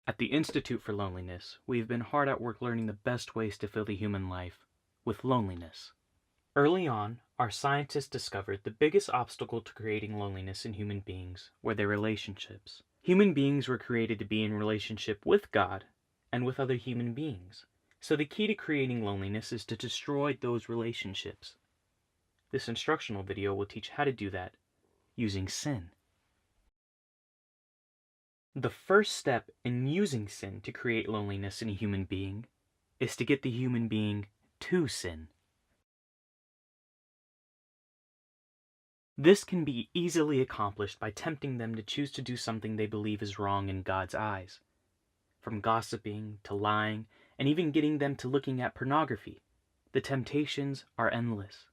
At the Institute for Loneliness, we have been hard at work learning the best ways to fill the human life with loneliness. Early on, our scientists discovered the biggest obstacle to creating loneliness in human beings were their relationships. Human beings were created to be in relationship with God and with other human beings. So the key to creating loneliness is to destroy those relationships. This instructional video will teach how to do that using sin. The first step in using sin to create loneliness in a human being is to get the human being to sin. This can be easily accomplished by tempting them to choose to do something they believe is wrong in God's eyes. From gossiping to lying, and even getting them to looking at pornography, the temptations are endless.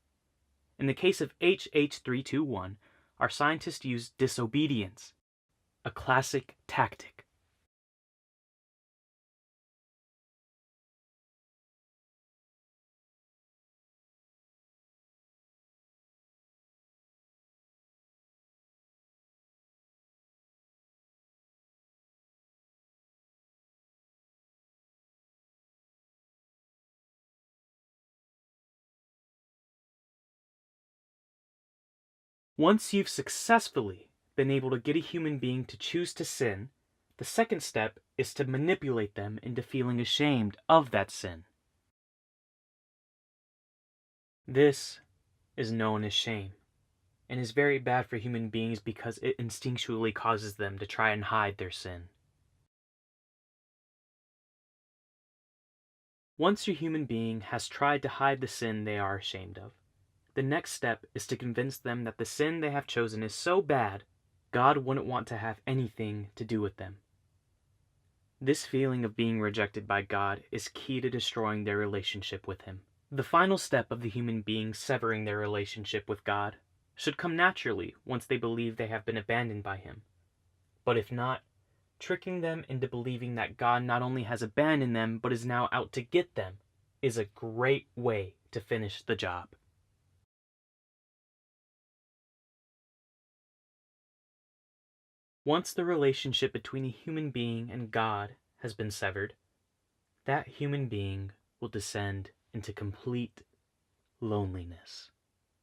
In the case of HH321, our scientists used disobedience, a classic tactic. Once you've successfully been able to get a human being to choose to sin, the second step is to manipulate them into feeling ashamed of that sin. This is known as shame, and is very bad for human beings because it instinctually causes them to try and hide their sin. Once your human being has tried to hide the sin they are ashamed of, the next step is to convince them that the sin they have chosen is so bad, God wouldn't want to have anything to do with them. This feeling of being rejected by God is key to destroying their relationship with Him. The final step of the human being severing their relationship with God should come naturally once they believe they have been abandoned by Him. But if not, tricking them into believing that God not only has abandoned them but is now out to get them is a great way to finish the job. Once the relationship between a human being and God has been severed, that human being will descend into complete loneliness.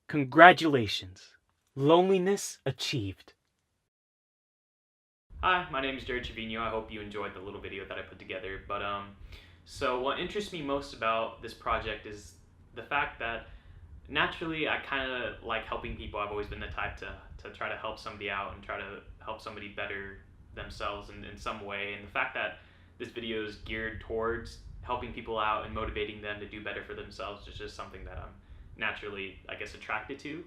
Congratulations! Loneliness achieved. Hi, my name is Trevino. I hope you enjoyed the little video that I put together. So what interests me most about this project is the fact that naturally I kind of like helping people. I've always been the type to try to help somebody out and try to help somebody better themselves in some way. And the fact that this video is geared towards helping people out and motivating them to do better for themselves is just something that I'm naturally, I guess, attracted to.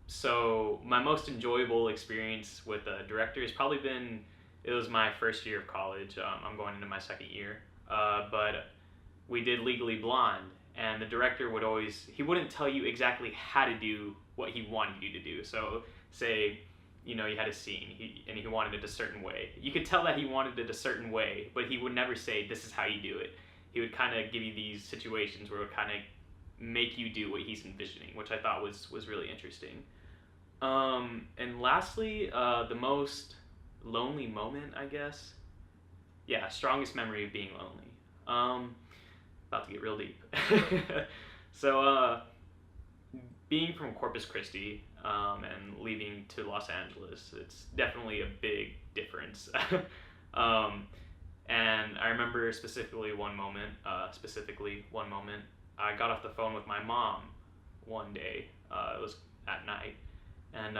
So my most enjoyable experience with a director has probably been, it was my first year of college. I'm going into my second year. But we did Legally Blonde, and the director would always, he wouldn't tell you exactly how to do what he wanted you to do. So say, you had a scene and he wanted it a certain way. You could tell that he wanted it a certain way, but he would never say, this is how you do it. He would kind of give you these situations where it would kind of make you do what he's envisioning, which I thought was really interesting. And lastly, the most lonely moment, I guess. Yeah, strongest memory of being lonely. About to get real deep. So, being from Corpus Christi and leaving to Los Angeles, it's definitely a big difference. And I remember specifically one moment, I got off the phone with my mom one day. It was at night, and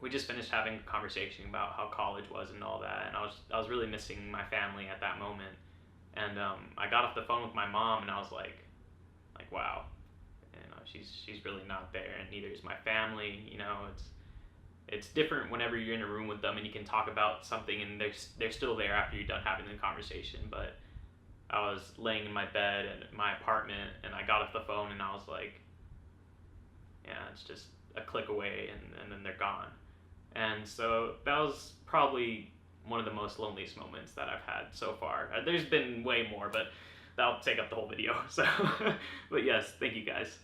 we just finished having a conversation about how college was and all that, and I was really missing my family at that moment. And I got off the phone with my mom, and I was like, wow, she's really not there, and neither is my family. It's different whenever you're in a room with them and you can talk about something and they're still there after you're done having the conversation. But I was laying in my bed in my apartment, and I got off the phone, and I was like, yeah, it's just a click away, and then they're gone. And so that was probably one of the most loneliest moments that I've had so far. There's been way more, but that'll take up the whole video. So, but yes, thank you guys.